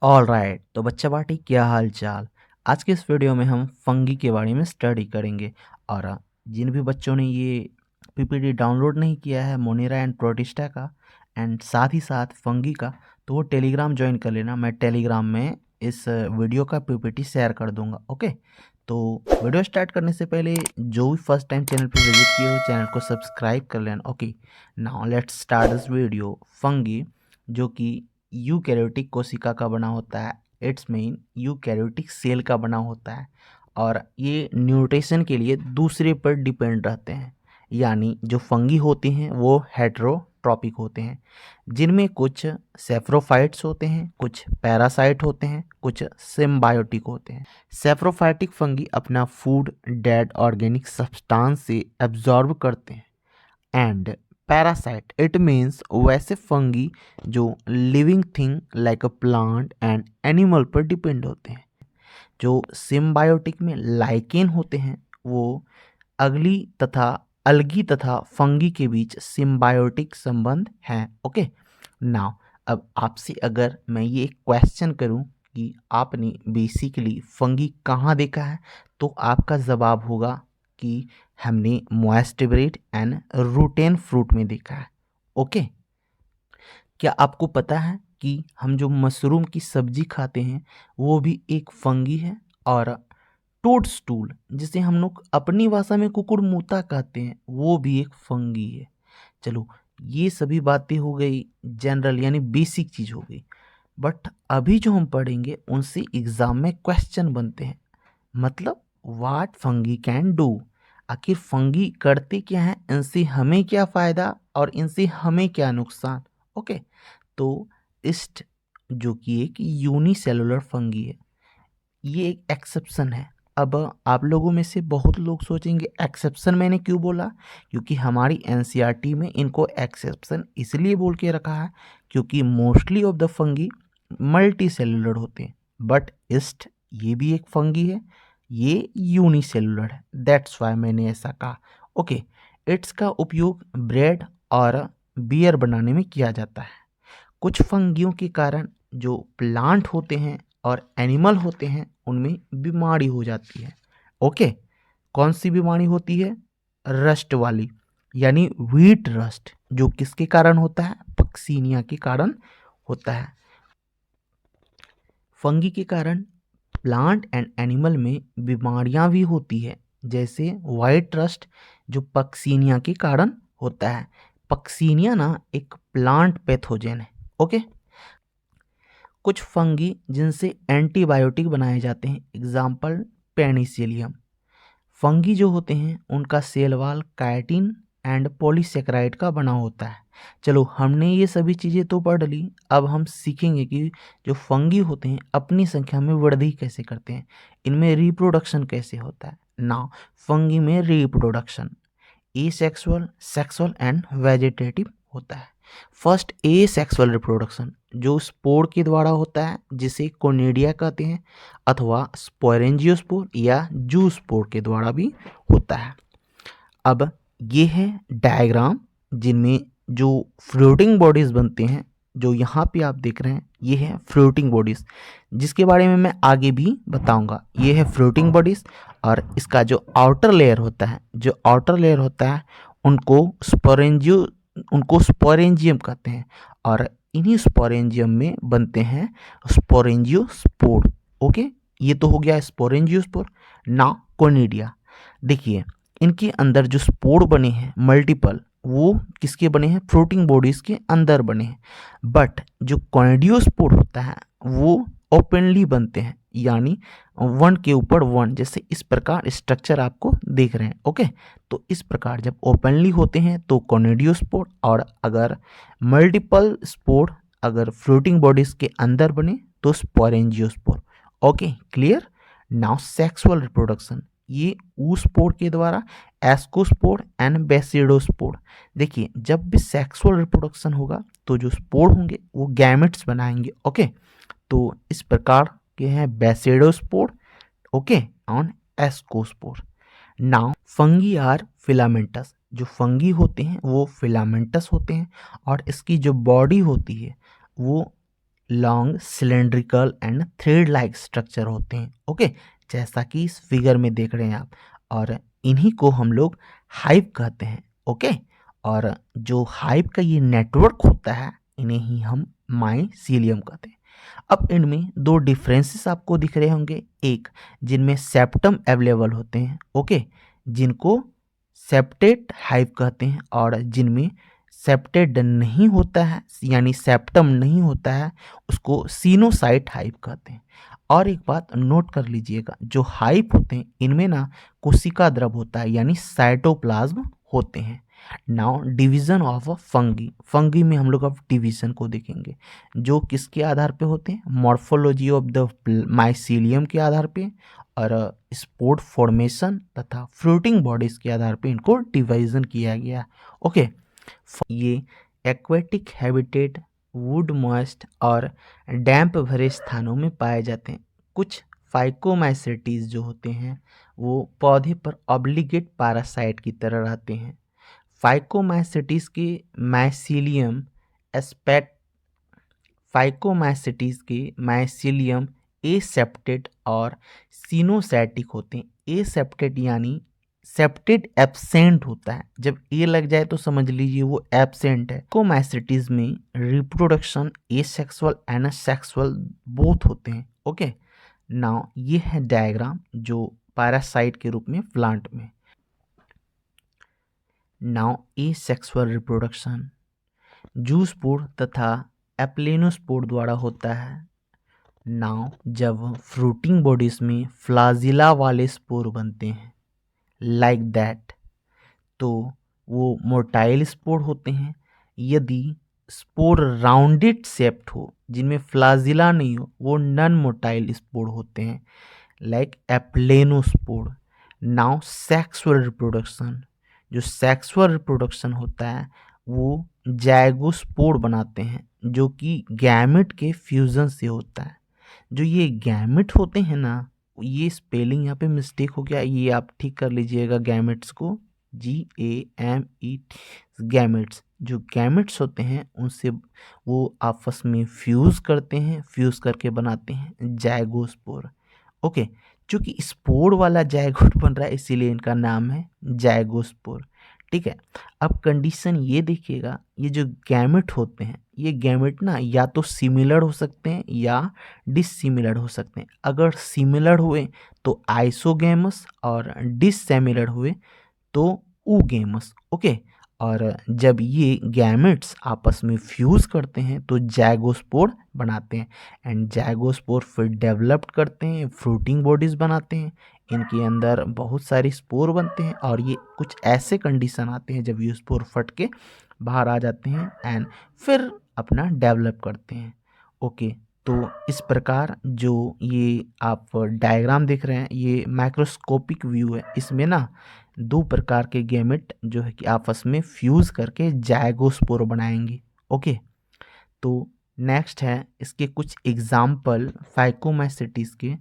All right, तो बच्चा party क्या हाल चाल। आज के इस वीडियो में हम फंगी के बारे में स्टडी करेंगे। और जिन भी बच्चों ने ये पीपीटी डाउनलोड नहीं किया है मोनेरा एंड प्रोटिस्टा का एंड साथ ही साथ फंगी का, तो वो टेलीग्राम ज्वाइन कर लेना। मैं टेलीग्राम में इस वीडियो का पीपीटी शेयर कर दूंगा। ओके, तो वीडियो स्टार्ट करने से पहले जो भी फर्स्ट टाइम चैनल पर विजिट किए हो चैनल को सब्सक्राइब कर लेना। Okay, now let's start this video. Fungi जो कि यूकैरियोटिक कोशिका का बना होता है, इट्स मीन यूकैरियोटिक सेल का बना होता है, और ये न्यूट्रिशन के लिए दूसरे पर डिपेंड रहते हैं। यानी जो फंगी होते हैं वो हेटेरोट्रॉपिक होते हैं, जिनमें कुछ सेफ्रोफाइट्स होते हैं, कुछ पैरासाइट होते हैं, कुछ सिम्बायोटिक होते हैं। सेफ्रोफाइटिक फंगी अपना फूड डेड ऑर्गेनिक सब्सटेंस से एब्जॉर्ब करते हैं। एंड पैरासाइट इट मीन्स वैसे फंगी जो living thing like a plant and animal पर डिपेंड होते हैं। जो सिम्बायोटिक में लाइकेन होते हैं वो अलगी तथा फंगी के बीच सिम्बायोटिक संबंध है। ओके, नाउ अब आपसे अगर मैं ये एक क्वेश्चन करूं कि आपने बेसिकली फंगी कहाँ देखा है, तो आपका जवाब होगा कि हमने मॉइस्ट्रेट एंड रूटेन फ्रूट में देखा है। ओके, क्या आपको पता है कि हम जो मशरूम की सब्जी खाते हैं वो भी एक फंगी है? और टोडस्टूल जिसे हम लोग अपनी भाषा में कुकुरमुता कहते हैं वो भी एक फंगी है। चलो, ये सभी बातें हो गई जनरल यानी बेसिक चीज हो गई। बट अभी जो हम पढ़ेंगे उनसे एग्जाम में क्वेश्चन बनते हैं। मतलब व्हाट फंगी कैन डू, आखिर फंगी करते क्या है, इनसे हमें क्या फायदा और इनसे हमें क्या नुकसान। ओके, तो इस्ट जो कि एक यूनिसेलुलर फंगी है, ये एक एक्सेप्शन है। अब आप लोगों में से बहुत लोग सोचेंगे एक्सेप्शन मैंने क्यों बोला, क्योंकि हमारी एनसीईआरटी में इनको एक्सेप्शन इसलिए बोल के रखा है क्योंकि mostly of the fungi multi cellular होते हैं। बट इस्ट ये भी एक फंगी है, ये यूनिसेलुलर है, दैट्स वाई मैंने ऐसा कहा। ओके, इट्स का उपयोग ब्रेड और बियर बनाने में किया जाता है। कुछ फंगियों के कारण जो प्लांट होते हैं और एनिमल होते हैं उनमें बीमारी हो जाती है। ओके, कौन सी बीमारी होती है? रस्ट वाली, यानी व्हीट रस्ट, जो किसके कारण होता है? पक्सीनिया के कारण होता है। फंगी के कारण प्लांट एंड एनिमल में बीमारियां भी होती है, जैसे वाइट रस्ट जो पक्सीनिया के कारण होता है। पक्सीनिया ना एक प्लांट पैथोजन है। ओके, कुछ फंगी जिनसे एंटीबायोटिक बनाए जाते हैं, एग्जाम्पल पेनिसिलियम। फंगी जो होते हैं उनका cell wall chitin and polysaccharide का बना होता है। चलो, हमने ये सभी चीज़ें तो पढ़ ली, अब हम सीखेंगे कि जो फंगी होते हैं अपनी संख्या में वृद्धि कैसे करते हैं, इनमें रिप्रोडक्शन कैसे होता है। नाउ फंगी में reproduction asexual, sexual and vegetative होता है। फर्स्ट एसेक्सुअल रिप्रोडक्शन जो स्पोर के द्वारा होता है, जिसे कोनिडिया कहते हैं, अथवा स्पोरेंजियोस्पोर या जूस्पोर के द्वारा भी होता है। अब ये है डायग्राम जिनमें जो फ्लोटिंग बॉडीज बनते हैं, जो यहाँ पे आप देख रहे हैं ये है फ्लोटिंग बॉडीज, जिसके बारे में मैं आगे भी बताऊंगा। ये है फ्लोटिंग बॉडीज, और इसका जो आउटर लेयर होता है, उनको स्पोरेंजियम कहते हैं, और इन्हीं स्पोरेंजियम में बनते हैं स्पोरेंजियोस्पोर। ओके, ये तो हो गया स्पोरेंजियोस्पोर। नाउ कोनिडिया, देखिए इनके अंदर जो स्पोर बने हैं मल्टीपल, वो किसके बने हैं? फ्लोटिंग बॉडीज के अंदर बने हैं। बट जो कॉनिडियोस्पोर होता है वो ओपनली बनते हैं, यानी वन के ऊपर वन, जैसे इस प्रकार स्ट्रक्चर आपको देख रहे हैं। ओके, तो इस प्रकार जब ओपनली होते हैं तो कॉनिडियोस्पोर, और अगर मल्टीपल स्पोर अगर फ्लोटिंग बॉडीज के अंदर बने तो sporangiospore. Okay, clear. Now sexual reproduction, ये ऊस्पोर के द्वारा, एस्कोस्पोर एंड बेसिडोस्पोर। देखिए जब भी सेक्सुअल रिप्रोडक्शन होगा तो जो स्पोर होंगे वो गैमेट्स बनाएंगे। ओके, तो इस प्रकार के हैं basidiospore, okay, on ascospore. Now fungi are filamentous, जो फंगी होते हैं वो फिलामेंटस होते हैं, और इसकी जो बॉडी होती है वो long cylindrical and thread like structure होते हैं। ओके, जैसा कि इस फिगर में देख रहे हैं आप, और इन्हीं को हम लोग हाइव कहते हैं। ओके, और जो हाइव का ये नेटवर्क होता है इन्हें ही हम माइसीलियम कहते हैं। अब इनमें दो डिफरेंसेस आपको दिख रहे होंगे, एक जिनमें सेप्टम अवेलेबल होते हैं, ओके, जिनको सेप्टेट हाइव कहते हैं, और जिनमें सेप्टेड नहीं होता है यानी सेप्टम नहीं होता है उसको सीनोसाइट हाइव कहते हैं। और एक बात नोट कर लीजिएगा, जो हाइव होते हैं इनमें ना कोशिका द्रव होता है यानी साइटोप्लाज्म होते हैं। Now division of fungi, fungi में हम लोग अब डिवीजन को देखेंगे, जो किसके आधार पे होते हैं, मॉर्फोलॉजी ऑफ द माइसीलियम के आधार पे, और स्पोर फॉर्मेशन तथा फ्रूटिंग बॉडीज के आधार पे इनको डिवीजन किया गया। ओके, ये एक्वेटिक हैबिटेट, वुड मॉइस्ट और डैम्प भरे स्थानों में पाए जाते हैं। कुछ फाइकोमाइसेटीज जो होते हैं वो पौधे पर ऑब्लिगेट पैरासाइट की तरह रहते हैं। फाइकोमाइसेटीज के माइसीलियम एस्पेक्ट, फाइकोमाइसेटीज के माइसीलियम एसेप्टेड और सिनोसैटिक होते हैं। एसेप्टेड यानी सेप्टेड एब्सेंट होता है, जब ए लग जाए तो समझ लीजिए वो एब्सेंट है। कोमाइसेटीज में reproduction asexual and sexual both होते हैं। ओके, नाउ ये है डायग्राम जो पैरासाइट के रूप में प्लांट में। नाउ एसेक्सुअल रिप्रोडक्शन जूस्पोर तथा एप्लेनोस्पोर द्वारा होता है। नाउ जब फ्रूटिंग बॉडीज में फ्लाजिला वाले स्पोर बनते हैं लाइक दैट, तो वो मोटाइल स्पोर होते हैं। यदि स्पोर राउंडेड शेप्ड हो जिनमें फ्लाजिला नहीं हो वो नॉन मोटाइल स्पोर होते हैं like aplanospore. Now sexual reproduction, जो सेक्सुअल रिप्रोडक्शन होता है वो जाइगोस्पोर बनाते हैं जो कि गैमेट के फ्यूजन से होता है। जो ये गैमेट होते हैं ना, ये स्पेलिंग यहाँ पे मिस्टेक हो गया, ये आप ठीक कर लीजिएगा गैमेट्स को, GAMET, गैमेट्स। जो गैमेट्स होते हैं उनसे वो आपस में फ्यूज़ करते हैं, फ्यूज़ करके बनाते हैं जाइगोस्पोर। ओके, चूँकि स्पोर वाला जाइगोट बन रहा है इसीलिए इनका नाम है जाइगोस्पोर। ठीक है, अब कंडीशन ये देखिएगा, ये जो गैमेट होते हैं ये गैमेट ना या तो सिमिलर हो सकते हैं या डिसिमिलर हो सकते हैं। अगर सिमिलर हुए तो आइसोगैमस और डिसिमिलर हुए तो ऊगेमस। ओके, और जब ये गैमेट्स आपस में फ्यूज करते हैं तो जाइगोस्पोर बनाते हैं, एंड जाइगोस्पोर फिर डेवलप करते हैं, फ्रूटिंग बॉडीज बनाते हैं। इनके अंदर बहुत सारे स्पोर बनते हैं और ये कुछ ऐसे कंडीशन आते हैं जब ये स्पोर फट के बाहर आ जाते हैं एंड फिर अपना डेवलप करते हैं। ओके, तो इस प्रकार जो ये आप डायग्राम देख रहे हैं ये माइक्रोस्कोपिक व्यू है। इसमें ना दो प्रकार के गैमेट जो है कि आपस में फ्यूज करके जाइगोस्पोर बनाएंगे। ओके, तो नेक्स्ट है इसके कुछ एग्जाम्पल फाइकोमाइसेटीज के,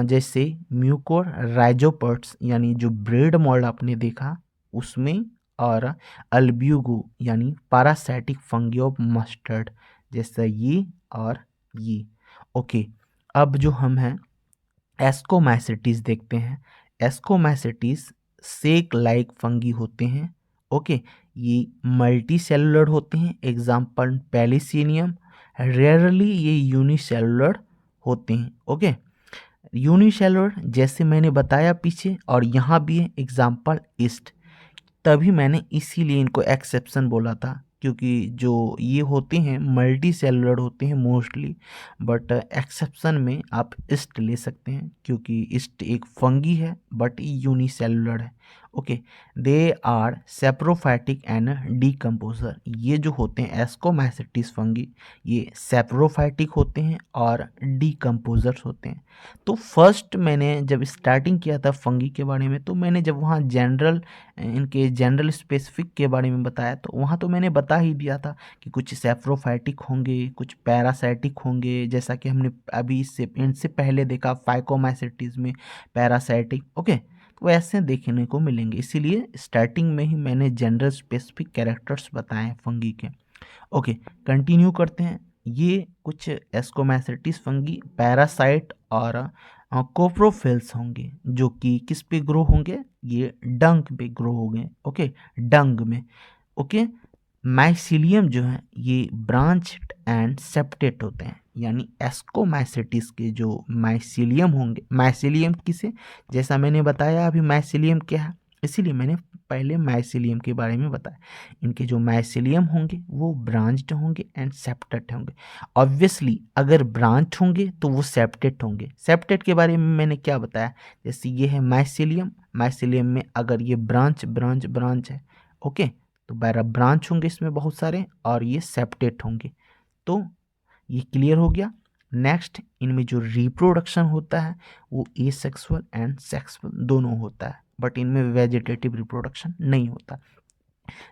जैसे म्यूकोर राइजोपर्ट्स यानी जो ब्रेड मॉल्ड आपने देखा उसमें, और अल्ब्यूगो यानी पैरासाइटिक फंगी ऑफ मस्टर्ड, जैसा ये और ये। ओके, अब जो हम हैं एस्कोमाइसेटीज देखते हैं। एस्कोमाइसेटीज सेक लाइक फंगी होते हैं। ओके, ये मल्टी सेलुलर होते हैं, एग्जाम्पल पेलिसिनियम। रेयरली ये यूनिसेलुलर होते हैं। ओके, यूनिसेलुलर जैसे मैंने बताया पीछे, और यहाँ भी है एग्जाम्पल ईस्ट। तभी मैंने इसीलिए इनको एक्सेप्शन बोला था, क्योंकि जो ये होते हैं मल्टी सेलुलर होते हैं मोस्टली, बट एक्सेप्शन में आप ईस्ट ले सकते हैं क्योंकि ईस्ट एक फंगी है बट यूनिसेलुलर है। Okay, they are saprophytic and decomposer. ये जो होते हैं एस्कोमाइसेटीज फंगी ये सेप्रोफाइटिक होते हैं और डीकम्पोजर्स होते हैं। तो फर्स्ट मैंने जब स्टार्टिंग किया था फंगी के बारे में तो मैंने जब वहाँ जनरल इनके जनरल स्पेसिफिक के बारे में बताया तो वहाँ तो मैंने बता ही दिया था कि कुछ सेप्रोफाइटिक होंगे, कुछ पैरासाइटिक होंगे, जैसा कि हमने अभी इनसे पहले देखा फाइकोमाइसेटीज में पैरासाइटिक। ओके, तो ऐसे देखने को मिलेंगे, इसीलिए स्टार्टिंग में ही मैंने जनरल स्पेसिफिक कैरेक्टर्स बताए हैं फंगी के। ओके, कंटिन्यू करते हैं। ये कुछ एस्कोमैसिटीज फंगी पैरासाइट और कोप्रोफिल्स होंगे जो कि किस पे ग्रो होंगे, ये डंक पे ग्रो होंगे, ओके, डंग में, ओके। माइसिलियम जो है ये ब्रांच्ड एंड सेप्टेट होते हैं, यानी एस्कोमैसिटीज के जो माइसिलियम होंगे, माइसिलियम किसे, जैसा मैंने बताया अभी माइसिलियम क्या है, इसीलिए मैंने पहले माइसिलियम के बारे में बताया। इनके जो माइसिलियम होंगे वो ब्रांच्ड होंगे एंड सेप्टेट होंगे। ऑब्वियसली अगर ब्रांच होंगे तो वो सेप्टेट होंगे। सेप्टेट के बारे में मैंने क्या बताया, जैसे ये है माइसिलियम, माइसिलियम में अगर ये ब्रांच ब्रांच ब्रांच है, ओके, तो 12 ब्रांच होंगे इसमें बहुत सारे, और ये सेप्टेट होंगे। तो ये क्लियर हो गया। नेक्स्ट, इनमें जो रिप्रोडक्शन होता है वो एसेक्सुअल एंड सेक्सुअल दोनों होता है, बट इनमें वेजिटेटिव रिप्रोडक्शन नहीं होता।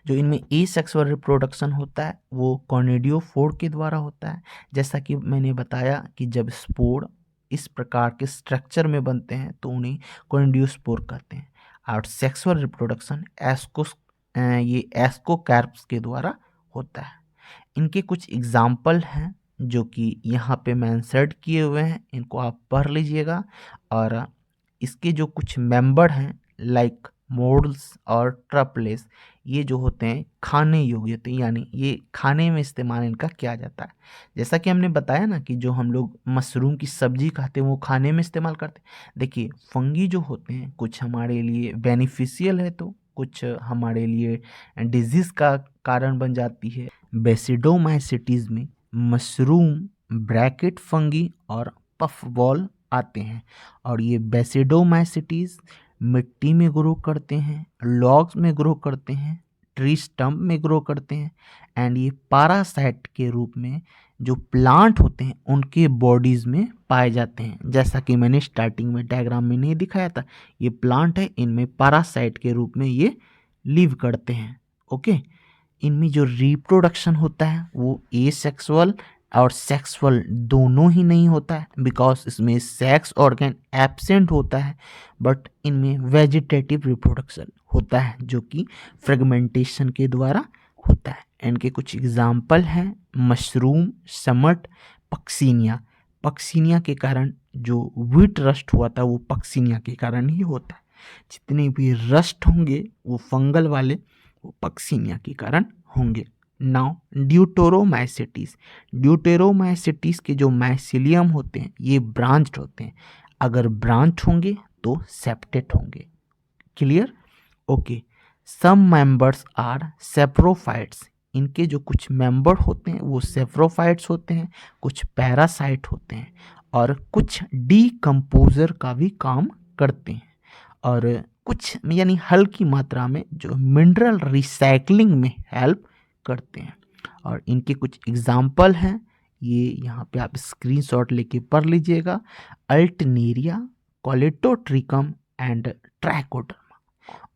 जो इनमें एसेक्सुअल रिप्रोडक्शन होता है वो कॉनिडियोफोर के द्वारा होता है, जैसा कि मैंने बताया कि जब स्पोर इस प्रकार के स्ट्रक्चर में बनते हैं तो उन्हें कॉनिडियोस्पोर कहते हैं। और सेक्सुअल रिप्रोडक्शन ये एस्कोकार्प्स के द्वारा होता है। इनके कुछ एग्जाम्पल हैं जो कि यहाँ पे मैं इंसर्ट किए हुए हैं, इनको आप पढ़ लीजिएगा। और इसके जो कुछ मेंबर हैं लाइक मोल्स और ट्रपलेस, ये जो होते हैं खाने योग्य होते हैं, यानी ये खाने में इस्तेमाल इनका किया जाता है। जैसा कि हमने बताया ना कि जो हम लोग मशरूम की सब्जी खाते हैं वो खाने में इस्तेमाल करते हैं। देखिए फंगी जो होते हैं कुछ हमारे लिए बेनिफिशियल है तो कुछ हमारे लिए डिजीज का कारण बन जाती है। बेसिडोमाइसिटीज में मशरूम, ब्रैकेट फंगी और पफ बॉल आते हैं। और ये बेसिडोमाइसिटीज मिट्टी में ग्रो करते हैं, लॉग्स में ग्रो करते हैं, ट्री स्टम्प में ग्रो करते हैं, एंड ये पारासाइट के रूप में जो प्लांट होते हैं उनके बॉडीज में पाए जाते हैं। जैसा कि मैंने स्टार्टिंग में डायग्राम में नहीं दिखाया था, ये प्लांट है, इनमें पारासाइट के रूप में ये लिव करते हैं, ओके। इनमें जो रिप्रोडक्शन होता है वो एसेक्सुअल और सेक्सुअल दोनों ही नहीं होता है, बिकॉज इसमें सेक्स ऑर्गन एब्सेंट होता है, बट इनमें वेजिटेटिव रिप्रोडक्शन होता है जो कि फ्रेगमेंटेशन के द्वारा होता है। इनके कुछ एग्जाम्पल हैं मशरूम, समट, पक्सीनिया। पक्सीनिया के कारण जो व्हीट रस्ट हुआ था वो पक्सीनिया के कारण ही होता है। जितने भी रस्ट होंगे वो फंगल वाले वो पक्सीनिया के कारण होंगे। नाउ ड्यूटेरोमाइसिटीज, ड्यूटेरोमाइसिटीज के जो माइसिलियम होते हैं ये ब्रांच्ड होते हैं, अगर ब्रांच होंगे तो सेप्टेट होंगे। Clear, okay. Some members are saprophytes, इनके जो कुछ मेंबर होते हैं वो सेप्रोफाइट्स होते हैं, कुछ पैरासाइट होते हैं, और कुछ डीकम्पोजर का भी काम करते हैं, और कुछ यानी हल्की मात्रा में जो मिनरल रिसाइकलिंग में हेल्प करते हैं। और इनके कुछ एग्जाम्पल हैं, ये यहाँ पे आप स्क्रीनशॉट लेके पढ़ लीजिएगा। अल्टनेरिया, कोलेटोट्रिकम एंड ट्राइकोडर्मा,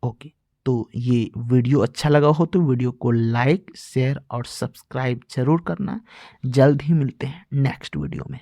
ओके। तो ये वीडियो अच्छा लगा हो तो वीडियो को लाइक, शेयर और सब्सक्राइब जरूर करना। जल्द ही मिलते हैं नेक्स्ट वीडियो में।